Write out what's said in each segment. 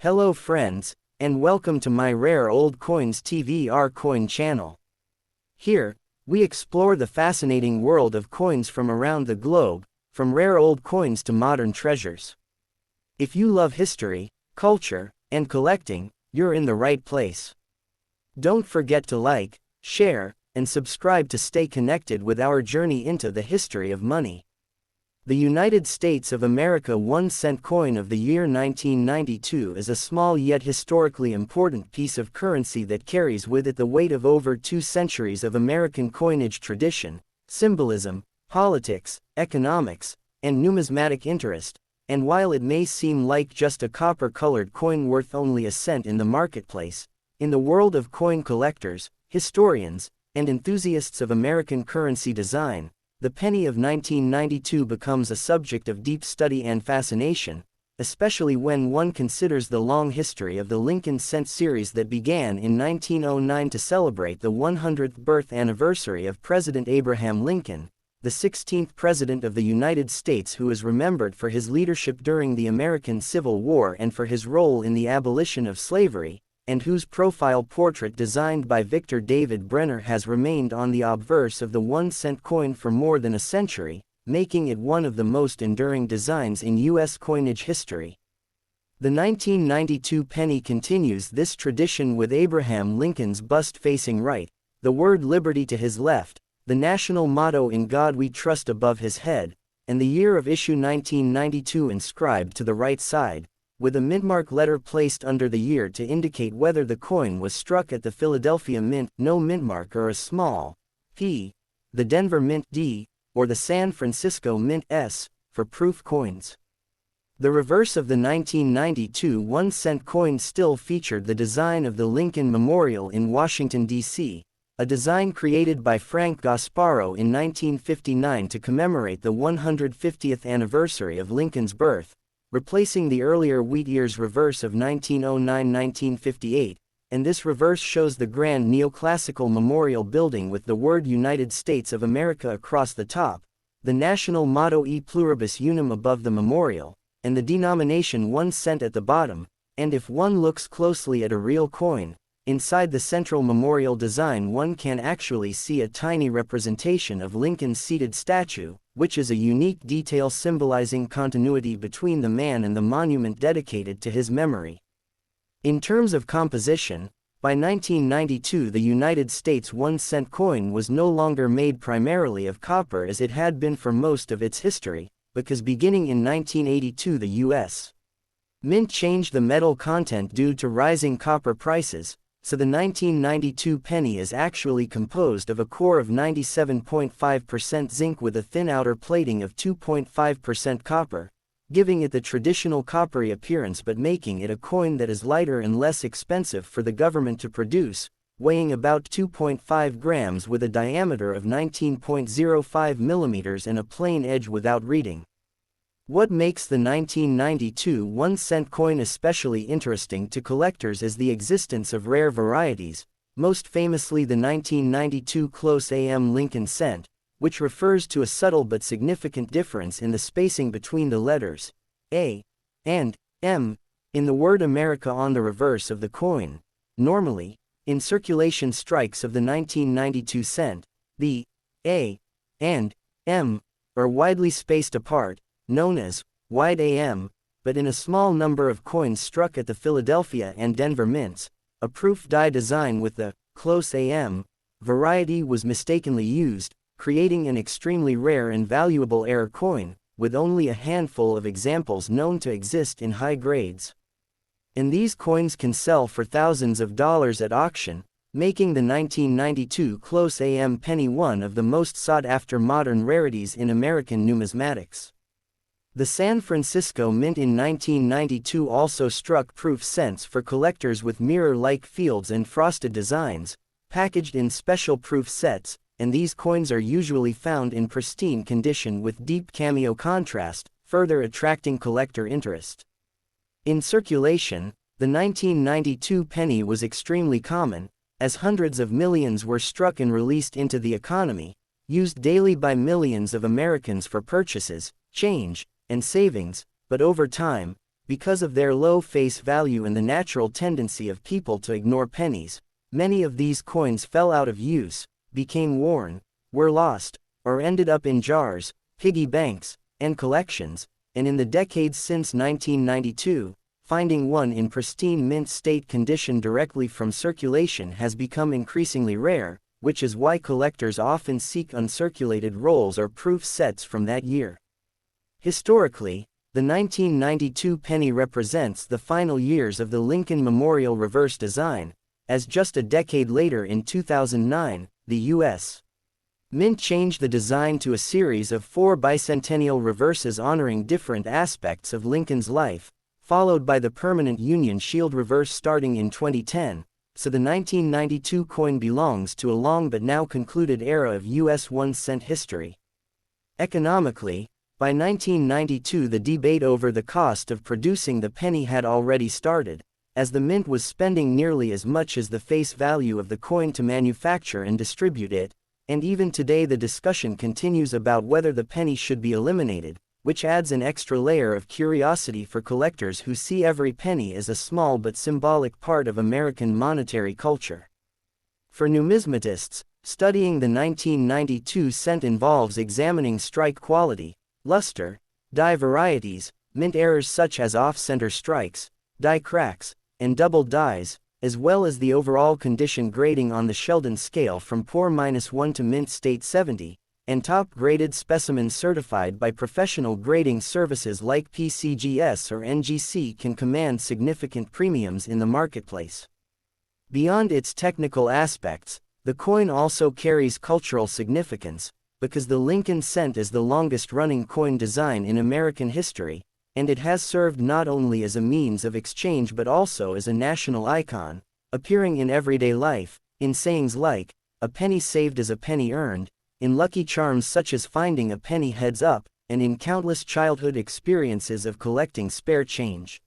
Hello friends, and welcome to my Rare Old Coins TVR coin channel. Here, we explore the fascinating world of coins from around the globe, from rare old coins to modern treasures. If you love history, culture, and collecting, you're in the right place. Don't forget to like, share, and subscribe to stay connected with our journey into the history of money. The United States of America 1-cent coin of the year 1992 is a small yet historically important piece of currency that carries with it the weight of over 2 centuries of American coinage tradition, symbolism, politics, economics, and numismatic interest, and while it may seem like just a copper-colored coin worth only a cent in the marketplace, in the world of coin collectors, historians, and enthusiasts of American currency design, the penny of 1992 becomes a subject of deep study and fascination, especially when one considers the long history of the Lincoln cent series that began in 1909 to celebrate the 100th birth anniversary of President Abraham Lincoln, the 16th President of the United States who is remembered for his leadership during the American Civil War and for his role in the abolition of slavery, and whose profile portrait designed by Victor David Brenner has remained on the obverse of the 1-cent coin for more than a century, making it one of the most enduring designs in U.S. coinage history. The 1992 penny continues this tradition with Abraham Lincoln's bust facing right, the word liberty to his left, the national motto "In God We Trust" above his head, and the year of issue 1992 inscribed to the right side, with a mintmark letter placed under the year to indicate whether the coin was struck at the Philadelphia Mint, no mintmark, or a small p, the Denver Mint D, or the San Francisco Mint S, for proof coins. The reverse of the 1992 1-cent coin still featured the design of the Lincoln Memorial in Washington, D.C., a design created by Frank Gasparro in 1959 to commemorate the 150th anniversary of Lincoln's birth, replacing the earlier wheat ears reverse of 1909-1958, and this reverse shows the grand neoclassical memorial building with the word United States of America across the top, the national motto E pluribus unum above the memorial, and the denomination 1 cent at the bottom, and if one looks closely at a real coin, inside the central memorial design one can actually see a tiny representation of Lincoln's seated statue, which is a unique detail symbolizing continuity between the man and the monument dedicated to his memory. In terms of composition, by 1992 the United States 1-cent coin was no longer made primarily of copper as it had been for most of its history, because beginning in 1982 the U.S. Mint changed the metal content due to rising copper prices, so the 1992 penny is actually composed of a core of 97.5% zinc with a thin outer plating of 2.5% copper, giving it the traditional coppery appearance but making it a coin that is lighter and less expensive for the government to produce, weighing about 2.5 grams with a diameter of 19.05 millimeters and a plain edge without reading. What makes the 1992 1-cent coin especially interesting to collectors is the existence of rare varieties, most famously the 1992 close AM Lincoln cent, which refers to a subtle but significant difference in the spacing between the letters A and M in the word America on the reverse of the coin. Normally, in circulation strikes of the 1992 cent, the A and M are widely spaced apart, known as wide AM, but in a small number of coins struck at the Philadelphia and Denver mints, a proof die design with the close AM variety was mistakenly used, creating an extremely rare and valuable error coin, with only a handful of examples known to exist in high grades. And these coins can sell for thousands of dollars at auction, making the 1992 close AM penny one of the most sought-after modern rarities in American numismatics. The San Francisco Mint in 1992 also struck proof cents for collectors with mirror-like fields and frosted designs, packaged in special proof sets, and these coins are usually found in pristine condition with deep cameo contrast, further attracting collector interest. In circulation, the 1992 penny was extremely common, as hundreds of millions were struck and released into the economy, used daily by millions of Americans for purchases, change, and savings, but over time, Because of their low face value and the natural tendency of people to ignore pennies, many of these coins fell out of use, became worn, were lost, or ended up in jars, piggy banks, and collections, and in the decades since 1992, finding one in pristine mint state condition directly from circulation has become increasingly rare, which is why collectors often seek uncirculated rolls or proof sets from that year. Historically, the 1992 penny represents the final years of the Lincoln Memorial reverse design, as just a decade later in 2009, the U.S. Mint changed the design to a series of 4 bicentennial reverses honoring different aspects of Lincoln's life, followed by the permanent Union Shield reverse starting in 2010, so the 1992 coin belongs to a long but now concluded era of U.S. 1-cent history. Economically, by 1992 the debate over the cost of producing the penny had already started, as the mint was spending nearly as much as the face value of the coin to manufacture and distribute it, and even today the discussion continues about whether the penny should be eliminated, which adds an extra layer of curiosity for collectors who see every penny as a small but symbolic part of American monetary culture. For numismatists, studying the 1992 cent involves examining strike quality, luster, die varieties, mint errors such as off-center strikes, die cracks, and double dies, as well as the overall condition grading on the Sheldon scale from poor -1 to mint state 70, and top-graded specimens certified by professional grading services like PCGS or NGC can command significant premiums in the marketplace. Beyond its technical aspects, the coin also carries cultural significance, because the Lincoln cent is the longest-running coin design in American history, and it has served not only as a means of exchange but also as a national icon, appearing in everyday life, in sayings like, "A penny saved is a penny earned," in lucky charms such as finding a penny heads up, and in countless childhood experiences of collecting spare change.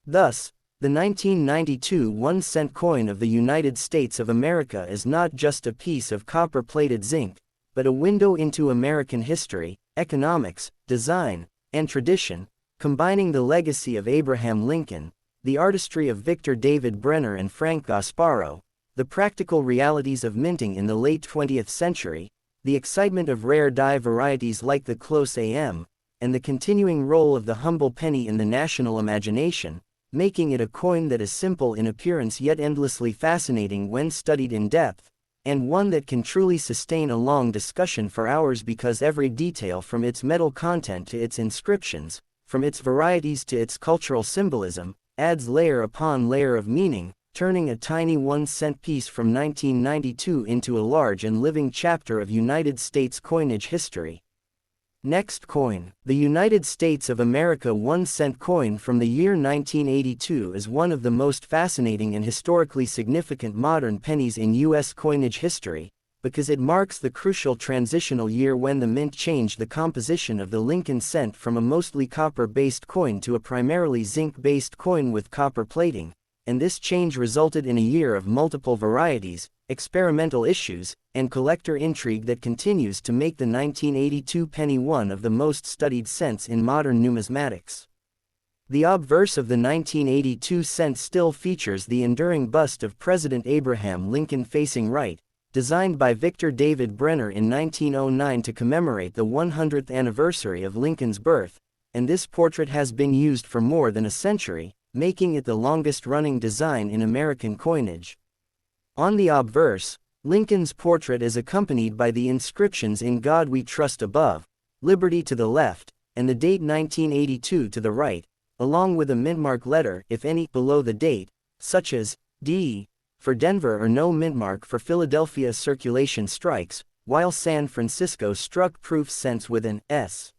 Thus, the 1992 1-cent coin of the United States of America is not just a piece of copper-plated zinc, but a window into American history, economics, design, and tradition, combining the legacy of Abraham Lincoln, the artistry of Victor David Brenner and Frank Gasparo, the practical realities of minting in the late 20th century, the excitement of rare die varieties like the Close AM, and the continuing role of the humble penny in the national imagination, making it a coin that is simple in appearance yet endlessly fascinating when studied in depth, and one that can truly sustain a long discussion for hours because every detail from its metal content to its inscriptions, from its varieties to its cultural symbolism, adds layer upon layer of meaning, turning a tiny 1-cent piece from 1992 into a large and living chapter of United States coinage history. Next coin, the United States of America 1-cent coin from the year 1982 is one of the most fascinating and historically significant modern pennies in U.S. coinage history, because it marks the crucial transitional year when the mint changed the composition of the Lincoln cent from a mostly copper-based coin to a primarily zinc-based coin with copper plating, and this change resulted in a year of multiple varieties, experimental issues, and collector intrigue that continues to make the 1982 penny one of the most studied cents in modern numismatics. The obverse of the 1982 cent still features the enduring bust of President Abraham Lincoln facing right, designed by Victor David Brenner in 1909 to commemorate the 100th anniversary of Lincoln's birth, and this portrait has been used for more than a century, making it the longest-running design in American coinage. On the obverse, Lincoln's portrait is accompanied by the inscriptions "In God We Trust" above, "Liberty" to the left, and the date 1982 to the right, along with a mintmark letter, if any, below the date, such as D for Denver or no mintmark for Philadelphia circulation strikes, while San Francisco struck proof cents with an S.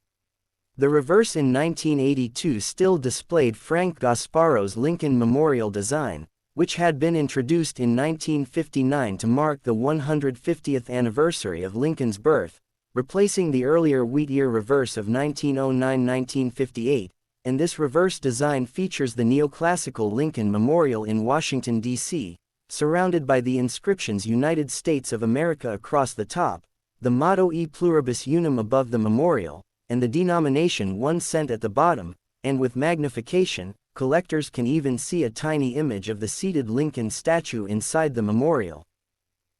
The reverse in 1982 still displayed Frank Gasparo's Lincoln Memorial design, which had been introduced in 1959 to mark the 150th anniversary of Lincoln's birth, replacing the earlier Wheatear reverse of 1909-1958, and this reverse design features the neoclassical Lincoln Memorial in Washington, D.C., surrounded by the inscriptions "United States of America" across the top, the motto "E Pluribus Unum" above the memorial, and the denomination 1 cent at the bottom, and with magnification, collectors can even see a tiny image of the seated Lincoln statue inside the memorial.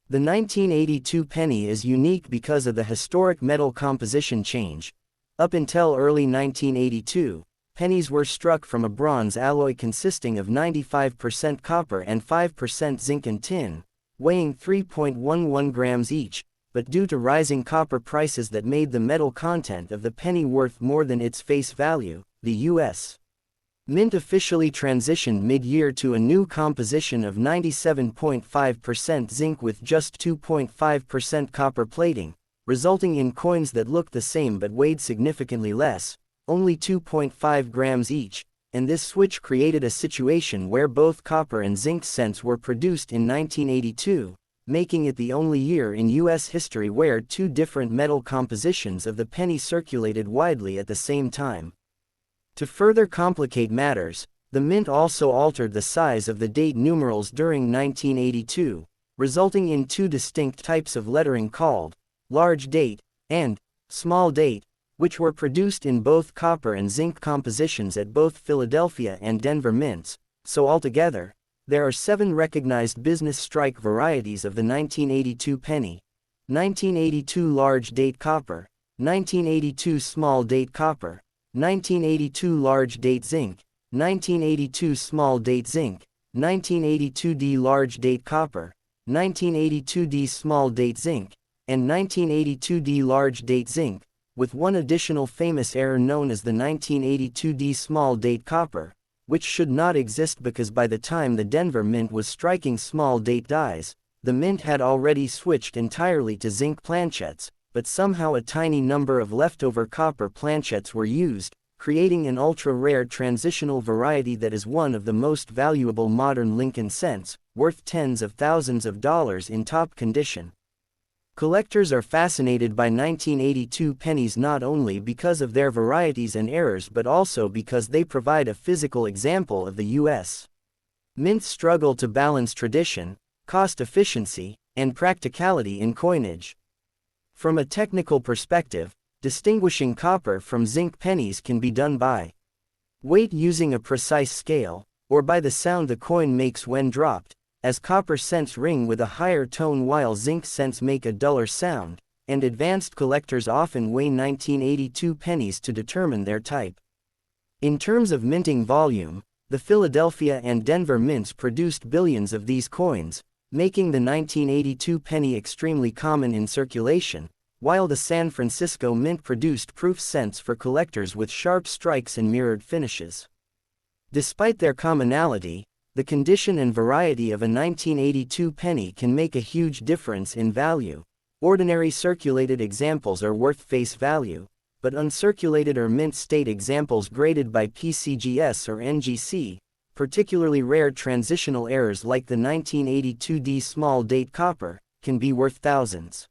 The 1982 penny is unique because of the historic metal composition change. Up until early 1982, pennies were struck from a bronze alloy consisting of 95% copper and 5% zinc and tin, weighing 3.11 grams each, but due to rising copper prices that made the metal content of the penny worth more than its face value, the U.S. Mint officially transitioned mid-year to a new composition of 97.5% zinc with just 2.5% copper plating, resulting in coins that looked the same but weighed significantly less, only 2.5 grams each, and this switch created a situation where both copper and zinc cents were produced in 1982, making it the only year in U.S. history where two different metal compositions of the penny circulated widely at the same time. To further complicate matters, the mint also altered the size of the date numerals during 1982, resulting in two distinct types of lettering called large date and small date, which were produced in both copper and zinc compositions at both Philadelphia and Denver mints. So altogether, there are 7 recognized business strike varieties of the 1982 penny: 1982 large date copper, 1982 small date copper, 1982 large date zinc, 1982 small date zinc, 1982D large date copper, 1982D small date zinc, and 1982D large date zinc, with one additional famous error known as the 1982D small date copper, which should not exist because by the time the Denver Mint was striking small date dies, the mint had already switched entirely to zinc planchettes, but somehow a tiny number of leftover copper planchettes were used, creating an ultra-rare transitional variety that is one of the most valuable modern Lincoln cents, worth tens of thousands of dollars in top condition. Collectors are fascinated by 1982 pennies not only because of their varieties and errors but also because they provide a physical example of the U.S. Mint's struggle to balance tradition, cost efficiency, and practicality in coinage. From a technical perspective, distinguishing copper from zinc pennies can be done by weight using a precise scale, or by the sound the coin makes when dropped, as copper cents ring with a higher tone while zinc cents make a duller sound, and advanced collectors often weigh 1982 pennies to determine their type. In terms of minting volume, the Philadelphia and Denver mints produced billions of these coins, making the 1982 penny extremely common in circulation, while the San Francisco Mint produced proof cents for collectors with sharp strikes and mirrored finishes. Despite their commonality, the condition and variety of a 1982 penny can make a huge difference in value. Ordinary circulated examples are worth face value, but uncirculated or mint state examples graded by PCGS or NGC, particularly rare transitional errors like the 1982D small date copper, can be worth thousands.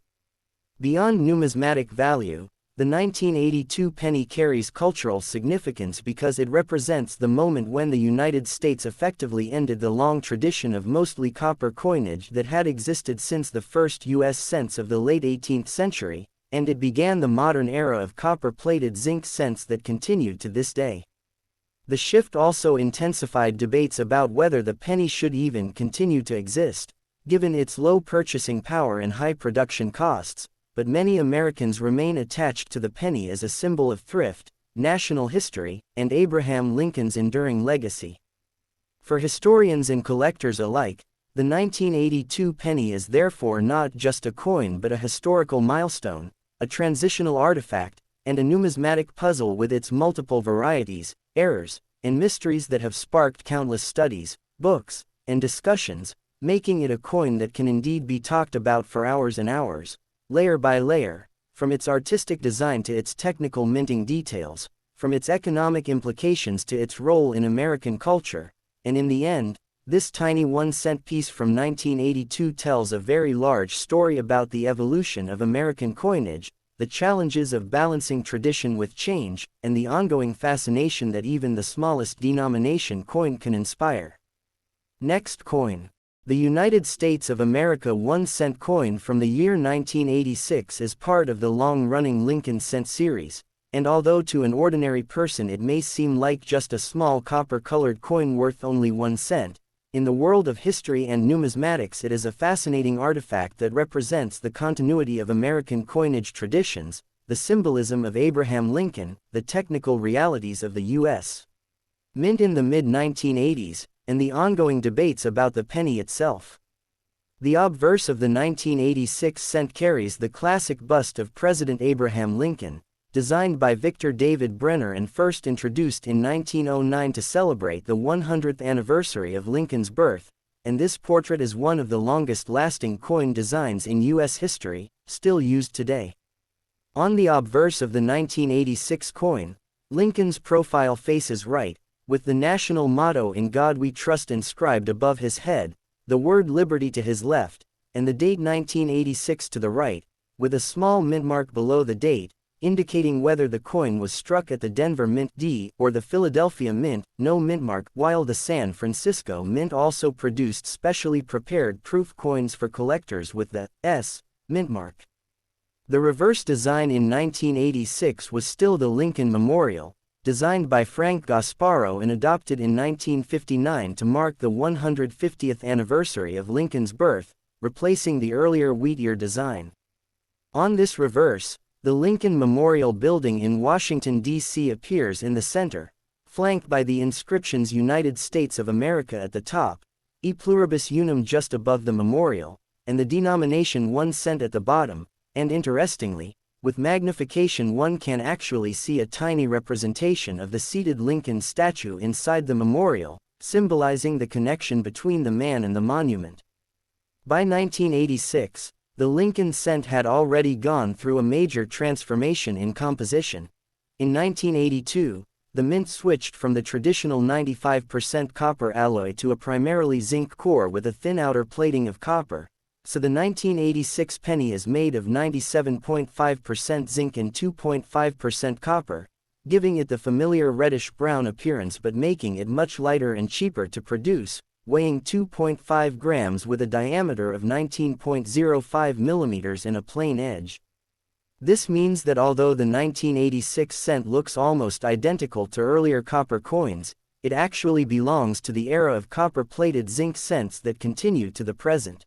Beyond numismatic value, the 1982 penny carries cultural significance because it represents the moment when the United States effectively ended the long tradition of mostly copper coinage that had existed since the first U.S. cents of the late 18th century, and it began the modern era of copper-plated zinc cents that continued to this day. The shift also intensified debates about whether the penny should even continue to exist, given its low purchasing power and high production costs, but many Americans remain attached to the penny as a symbol of thrift, national history, and Abraham Lincoln's enduring legacy. For historians and collectors alike, the 1982 penny is therefore not just a coin but a historical milestone, a transitional artifact, and a numismatic puzzle with its multiple varieties, errors, and mysteries that have sparked countless studies, books, and discussions, making it a coin that can indeed be talked about for hours and hours, layer by layer, from its artistic design to its technical minting details, from its economic implications to its role in American culture, and in the end, this tiny 1-cent piece from 1982 tells a very large story about the evolution of American coinage, the challenges of balancing tradition with change, and the ongoing fascination that even the smallest denomination coin can inspire. Next coin. The United States of America 1-cent coin from the year 1986 is part of the long-running Lincoln cent series, and although to an ordinary person it may seem like just a small copper-colored coin worth only 1 cent, in the world of history and numismatics it is a fascinating artifact that represents the continuity of American coinage traditions, the symbolism of Abraham Lincoln, the technical realities of the U.S. Mint in the mid-1980s, and the ongoing debates about the penny itself. The obverse of the 1986 cent carries the classic bust of President Abraham Lincoln, designed by Victor David Brenner and first introduced in 1909 to celebrate the 100th anniversary of Lincoln's birth, and this portrait is one of the longest-lasting coin designs in U.S. history, still used today. On the obverse of the 1986 coin, Lincoln's profile faces right, with the national motto "In God We Trust" inscribed above his head, the word liberty to his left, and the date 1986 to the right, with a small mint mark below the date, indicating whether the coin was struck at the Denver Mint D or the Philadelphia Mint, no mint mark, while the San Francisco Mint also produced specially prepared proof coins for collectors with the S mint mark. The reverse design in 1986 was still the Lincoln Memorial, designed by Frank Gasparo and adopted in 1959 to mark the 150th anniversary of Lincoln's birth, replacing the earlier wheat-ear design. On this reverse, the Lincoln Memorial Building in Washington, D.C. appears in the center, flanked by the inscriptions United States of America at the top, E Pluribus Unum just above the memorial, and the denomination 1 cent at the bottom, and interestingly, with magnification one can actually see a tiny representation of the seated Lincoln statue inside the memorial, symbolizing the connection between the man and the monument. By 1986, the Lincoln cent had already gone through a major transformation in composition. In 1982, the mint switched from the traditional 95% copper alloy to a primarily zinc core with a thin outer plating of copper, so the 1986 penny is made of 97.5% zinc and 2.5% copper, giving it the familiar reddish-brown appearance but making it much lighter and cheaper to produce, weighing 2.5 grams with a diameter of 19.05 millimeters and a plain edge. This means that although the 1986 cent looks almost identical to earlier copper coins, it actually belongs to the era of copper-plated zinc cents that continue to the present.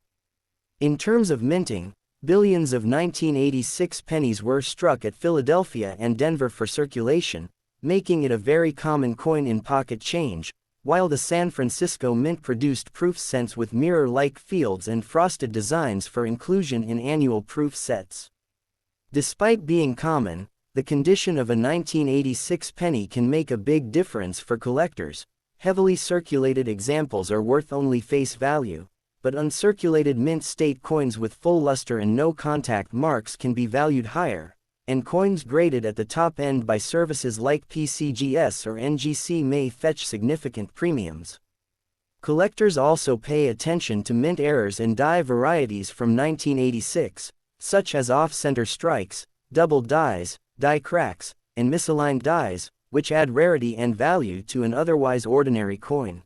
In terms of minting, billions of 1986 pennies were struck at Philadelphia and Denver for circulation, making it a very common coin in pocket change, while the San Francisco Mint produced proof cents with mirror-like fields and frosted designs for inclusion in annual proof sets. Despite being common, the condition of a 1986 penny can make a big difference for collectors. Heavily circulated examples are worth only face value, but uncirculated mint state coins with full luster and no contact marks can be valued higher, and coins graded at the top end by services like PCGS or NGC may fetch significant premiums. Collectors also pay attention to mint errors and die varieties from 1986, such as off-center strikes, double dies, die cracks, and misaligned dies, which add rarity and value to an otherwise ordinary coin.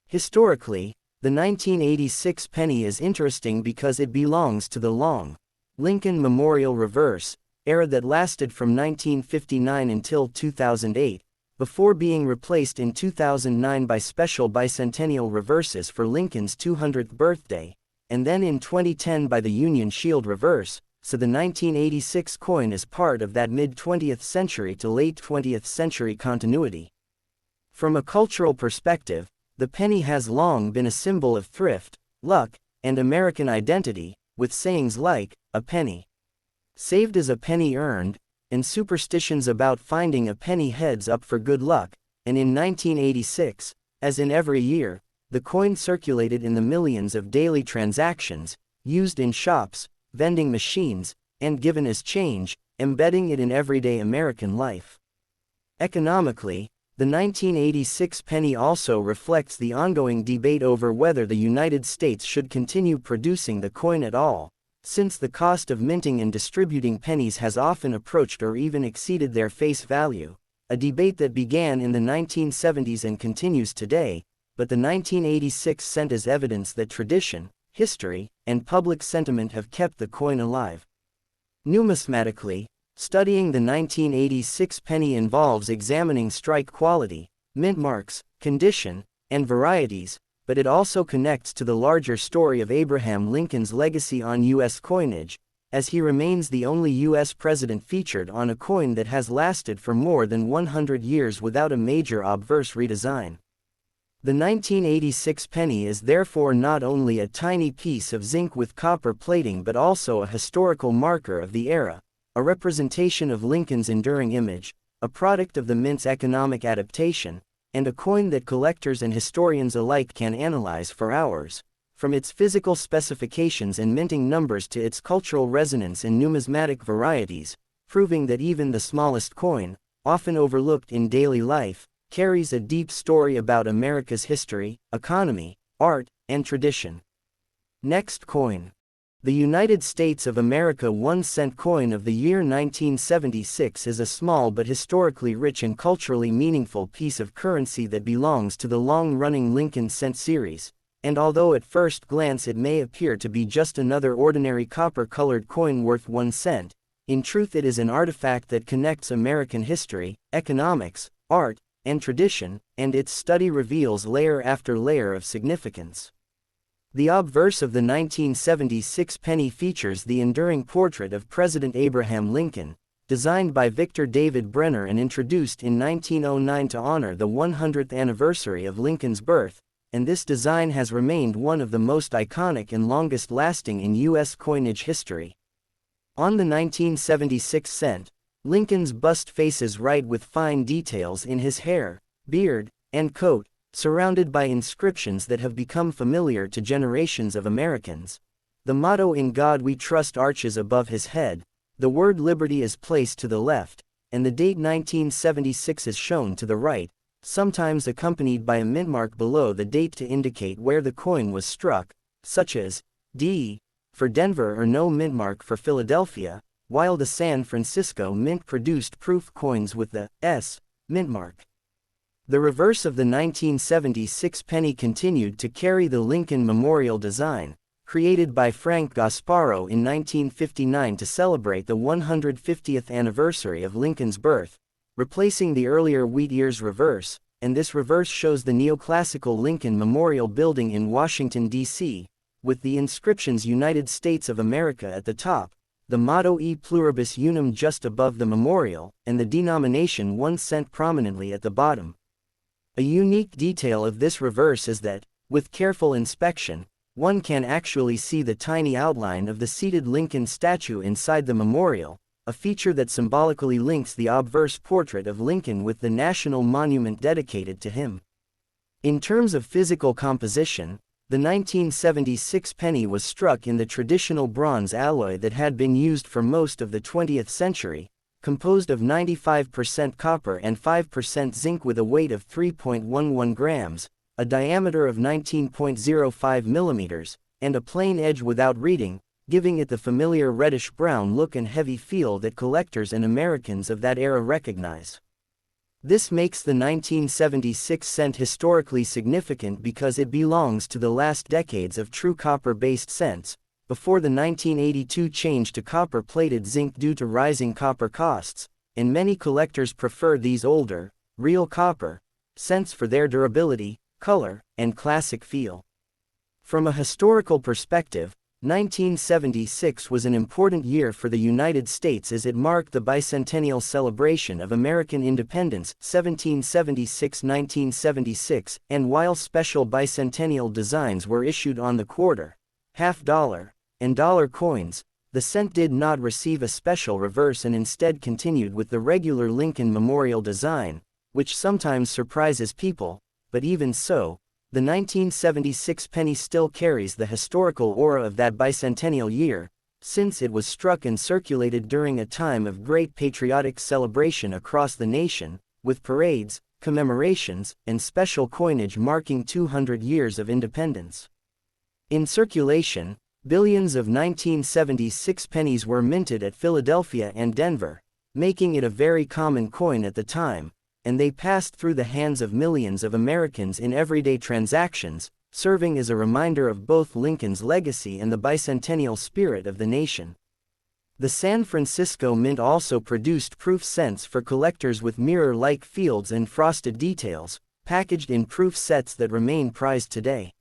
Historically, the 1986 penny is interesting because it belongs to the long Lincoln Memorial reverse era that lasted from 1959 until 2008, before being replaced in 2009 by special bicentennial reverses for Lincoln's 200th birthday, and then in 2010 by the Union Shield reverse, so the 1986 coin is part of that mid-20th century to late 20th century continuity. From a cultural perspective, the penny has long been a symbol of thrift, luck, and American identity, with sayings like, "A penny saved is a penny earned," and superstitions about finding a penny heads up for good luck, and in 1986, as in every year, the coin circulated in the millions of daily transactions, used in shops, vending machines, and given as change, embedding it in everyday American life. Economically, the 1986 penny also reflects the ongoing debate over whether the United States should continue producing the coin at all, since the cost of minting and distributing pennies has often approached or even exceeded their face value, a debate that began in the 1970s and continues today, but the 1986 cent is evidence that tradition, history, and public sentiment have kept the coin alive. Numismatically, Studying the 1986 penny involves examining strike quality, mint marks, condition, and varieties, but it also connects to the larger story of Abraham Lincoln's legacy on U.S. coinage, as he remains the only U.S. president featured on a coin that has lasted for more than 100 years without a major obverse redesign. The 1986 penny is therefore not only a tiny piece of zinc with copper plating but also a historical marker of the era, a representation of Lincoln's enduring image, a product of the mint's economic adaptation, and a coin that collectors and historians alike can analyze for hours, from its physical specifications and minting numbers to its cultural resonance and numismatic varieties, proving that even the smallest coin, often overlooked in daily life, carries a deep story about America's history, economy, art, and tradition. Next coin. The United States of America 1-cent coin of the year 1976 is a small but historically rich and culturally meaningful piece of currency that belongs to the long-running Lincoln cent series, and although at first glance it may appear to be just another ordinary copper-colored coin worth 1 cent, in truth it is an artifact that connects American history, economics, art, and tradition, and its study reveals layer after layer of significance. The obverse of the 1976 penny features the enduring portrait of President Abraham Lincoln, designed by Victor David Brenner and introduced in 1909 to honor the 100th anniversary of Lincoln's birth, and this design has remained one of the most iconic and longest-lasting in U.S. coinage history. On the 1976 cent, Lincoln's bust faces right with fine details in his hair, beard, and coat, surrounded by inscriptions that have become familiar to generations of Americans. The motto "In God We Trust" arches above his head, the word liberty is placed to the left, and the date 1976 is shown to the right, sometimes accompanied by a mint mark below the date to indicate where the coin was struck, such as D for Denver or no mint mark for Philadelphia, while the San Francisco Mint produced proof coins with the S mint mark. The reverse of the 1976 penny continued to carry the Lincoln Memorial design, created by Frank Gasparo in 1959 to celebrate the 150th anniversary of Lincoln's birth, replacing the earlier wheat ears reverse, and this reverse shows the neoclassical Lincoln Memorial Building in Washington, D.C., with the inscriptions United States of America at the top, the motto E pluribus unum just above the memorial, and the denomination 1 cent prominently at the bottom. A unique detail of this reverse is that, with careful inspection, one can actually see the tiny outline of the seated Lincoln statue inside the memorial, a feature that symbolically links the obverse portrait of Lincoln with the national monument dedicated to him. In terms of physical composition, the 1976 penny was struck in the traditional bronze alloy that had been used for most of the 20th century, composed of 95% copper and 5% zinc with a weight of 3.11 grams, a diameter of 19.05 millimeters, and a plain edge without reading, giving it the familiar reddish-brown look and heavy feel that collectors and Americans of that era recognize. This makes the 1976 cent historically significant because it belongs to the last decades of true copper-based cents, before the 1982 change to copper-plated zinc due to rising copper costs, and many collectors prefer these older, real copper cents for their durability, color, and classic feel. From a historical perspective, 1976 was an important year for the United States as it marked the bicentennial celebration of American independence 1776-1976, and while special bicentennial designs were issued on the quarter, half-dollar, and dollar coins, the cent did not receive a special reverse and instead continued with the regular Lincoln Memorial design, which sometimes surprises people, but even so, the 1976 penny still carries the historical aura of that bicentennial year, since it was struck and circulated during a time of great patriotic celebration across the nation, with parades, commemorations, and special coinage marking 200 years of independence. In circulation, billions of 1976 pennies were minted at Philadelphia and Denver, making it a very common coin at the time, and they passed through the hands of millions of Americans in everyday transactions, serving as a reminder of both Lincoln's legacy and the bicentennial spirit of the nation. The San Francisco Mint also produced proof cents for collectors with mirror-like fields and frosted details, packaged in proof sets that remain prized today.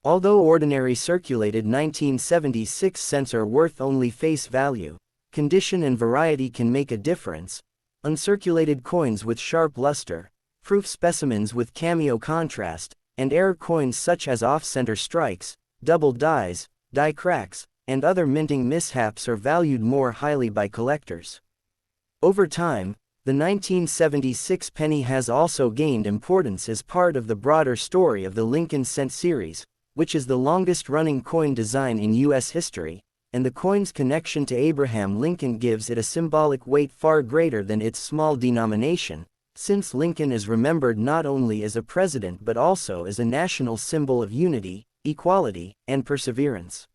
Although ordinary circulated 1976 cents are worth only face value, condition and variety can make a difference. Uncirculated coins with sharp luster, proof specimens with cameo contrast, and error coins such as off-center strikes, double dies, die cracks, and other minting mishaps are valued more highly by collectors. Over time, the 1976 penny has also gained importance as part of the broader story of the Lincoln Cent series, which is the longest-running coin design in U.S. history, and the coin's connection to Abraham Lincoln gives it a symbolic weight far greater than its small denomination, since Lincoln is remembered not only as a president but also as a national symbol of unity, equality, and perseverance.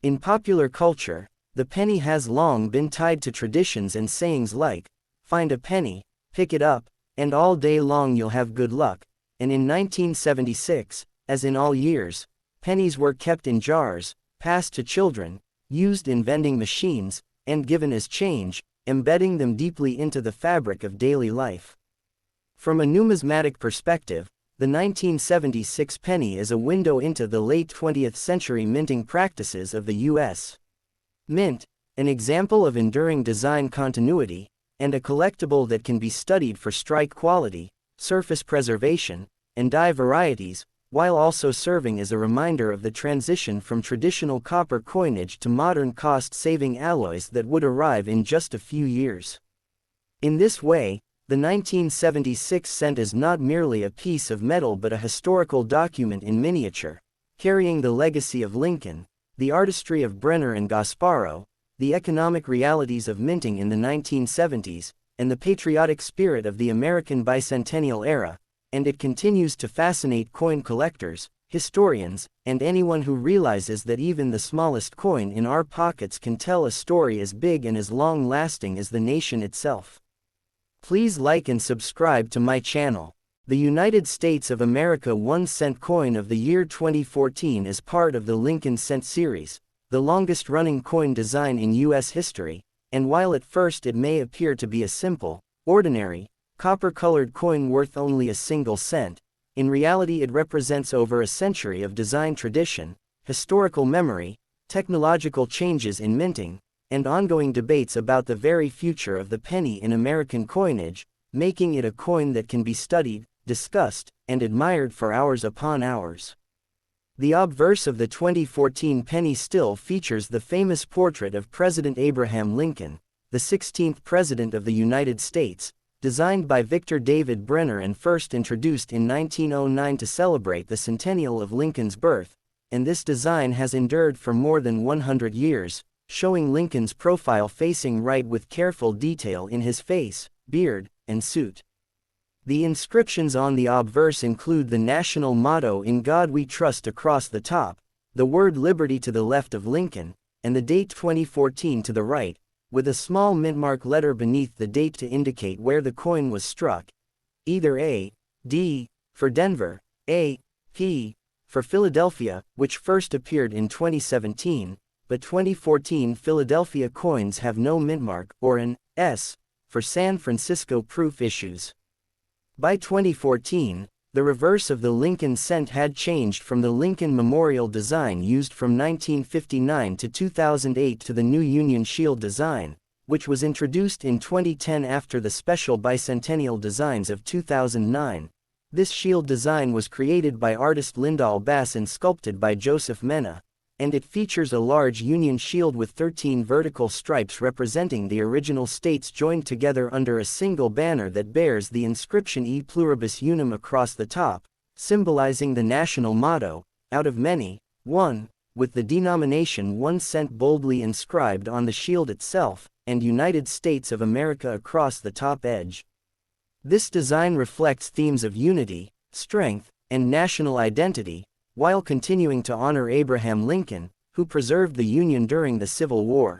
In popular culture, the penny has long been tied to traditions and sayings like, "Find a penny, pick it up, and all day long you'll have good luck," and in 1976, as in all years, pennies were kept in jars, passed to children, used in vending machines, and given as change, embedding them deeply into the fabric of daily life. From a numismatic perspective, the 1976 penny is a window into the late 20th century minting practices of the U.S. Mint, an example of enduring design continuity, and a collectible that can be studied for strike quality, surface preservation, and die varieties, while also serving as a reminder of the transition from traditional copper coinage to modern cost-saving alloys that would arrive in just a few years. In this way, the 1976 cent is not merely a piece of metal but a historical document in miniature, carrying the legacy of Lincoln, the artistry of Brenner and Gasparo, the economic realities of minting in the 1970s, and the patriotic spirit of the American bicentennial era, and it continues to fascinate coin collectors, historians, and anyone who realizes that even the smallest coin in our pockets can tell a story as big and as long-lasting as the nation itself. Please like and subscribe to my channel. The United States of America 1-cent coin of the year 2014 is part of the Lincoln Cent series, the longest-running coin design in U.S. history, and while at first it may appear to be a simple, ordinary, copper-colored coin worth only a single cent, in reality it represents over a century of design tradition, historical memory, technological changes in minting, and ongoing debates about the very future of the penny in American coinage, making it a coin that can be studied, discussed, and admired for hours upon hours. The obverse of the 2014 penny still features the famous portrait of President Abraham Lincoln, the 16th President of the United States, designed by Victor David Brenner and first introduced in 1909 to celebrate the centennial of Lincoln's birth, and this design has endured for more than 100 years, showing Lincoln's profile facing right with careful detail in his face, beard, and suit. The inscriptions on the obverse include the national motto "In God We Trust" across the top, the word "Liberty" to the left of Lincoln, and the date 2014 to the right, with a small mintmark letter beneath the date to indicate where the coin was struck, either A, D, for Denver, A, P, for Philadelphia, which first appeared in 2017, but 2014 Philadelphia coins have no mintmark, or an S, for San Francisco proof issues. By 2014, the reverse of the Lincoln cent had changed from the Lincoln Memorial design used from 1959 to 2008 to the new Union Shield design, which was introduced in 2010 after the special bicentennial designs of 2009. This shield design was created by artist Lyndall Bass and sculpted by Joseph Mena, and it features a large Union shield with 13 vertical stripes representing the original states joined together under a single banner that bears the inscription E Pluribus Unum across the top, symbolizing the national motto, "Out of many, one," with the denomination 1 cent boldly inscribed on the shield itself, and United States of America across the top edge. This design reflects themes of unity, strength, and national identity, while continuing to honor Abraham Lincoln, who preserved the Union during the Civil War.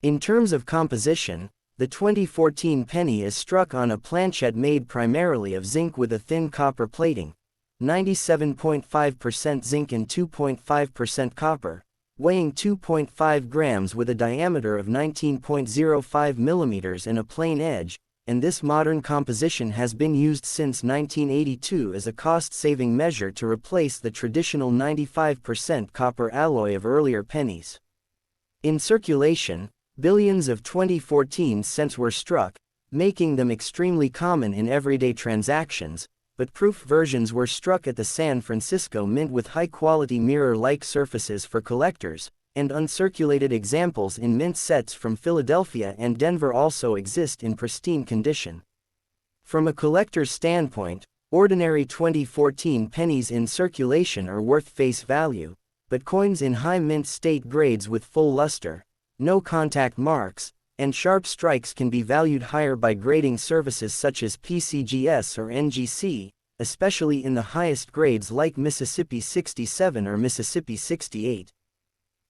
In terms of composition, the 2014 penny is struck on a planchette made primarily of zinc with a thin copper plating, 97.5% zinc and 2.5% copper, weighing 2.5 grams with a diameter of 19.05 millimeters and a plain edge, and this modern composition has been used since 1982 as a cost-saving measure to replace the traditional 95% copper alloy of earlier pennies. In circulation, billions of 2014 cents were struck, making them extremely common in everyday transactions, but proof versions were struck at the San Francisco Mint with high-quality mirror-like surfaces for collectors, and uncirculated examples in mint sets from Philadelphia and Denver also exist in pristine condition. From a collector's standpoint, ordinary 2014 pennies in circulation are worth face value, but coins in high mint state grades with full luster, no contact marks, and sharp strikes can be valued higher by grading services such as PCGS or NGC, especially in the highest grades like Mississippi 67 or Mississippi 68.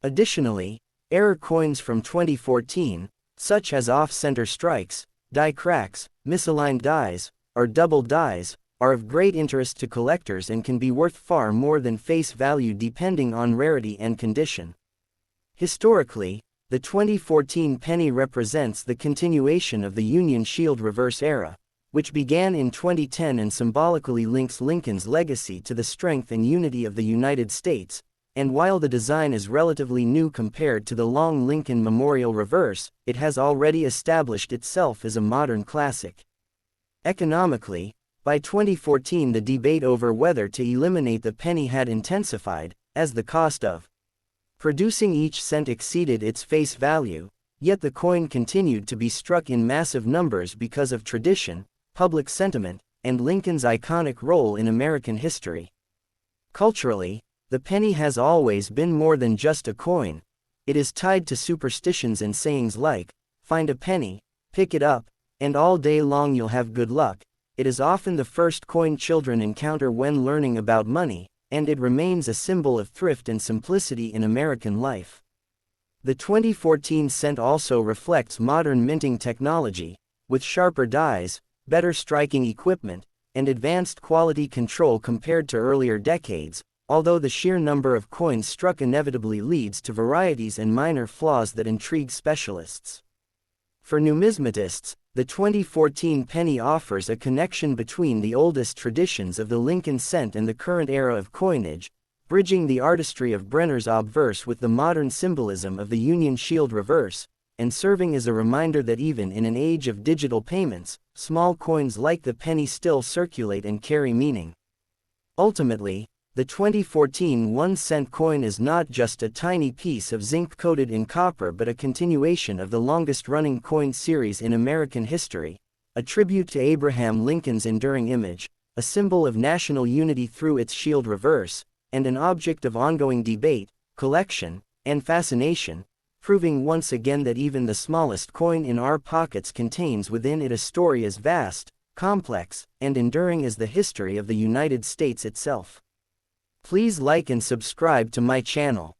Additionally, error coins from 2014, such as off-center strikes, die cracks, misaligned dies, or double dies, are of great interest to collectors and can be worth far more than face value depending on rarity and condition. Historically, the 2014 penny represents the continuation of the Union Shield reverse era, which began in 2010 and symbolically links Lincoln's legacy to the strength and unity of the United States. And while the design is relatively new compared to the long Lincoln Memorial reverse, it has already established itself as a modern classic. Economically, by 2014 the debate over whether to eliminate the penny had intensified, as the cost of producing each cent exceeded its face value, yet the coin continued to be struck in massive numbers because of tradition, public sentiment, and Lincoln's iconic role in American history. Culturally, the penny has always been more than just a coin. It is tied to superstitions and sayings like, "Find a penny, pick it up, and all day long you'll have good luck." It is often the first coin children encounter when learning about money, and it remains a symbol of thrift and simplicity in American life. The 2014 cent also reflects modern minting technology, with sharper dies, better striking equipment, and advanced quality control compared to earlier decades, although the sheer number of coins struck inevitably leads to varieties and minor flaws that intrigue specialists. For numismatists, the 2014 penny offers a connection between the oldest traditions of the Lincoln cent and the current era of coinage, bridging the artistry of Brenner's obverse with the modern symbolism of the Union Shield reverse, and serving as a reminder that even in an age of digital payments, small coins like the penny still circulate and carry meaning. Ultimately, the 2014 1-cent coin is not just a tiny piece of zinc coated in copper but a continuation of the longest-running coin series in American history, a tribute to Abraham Lincoln's enduring image, a symbol of national unity through its shield reverse, and an object of ongoing debate, collection, and fascination, proving once again that even the smallest coin in our pockets contains within it a story as vast, complex, and enduring as the history of the United States itself. Please like and subscribe to my channel.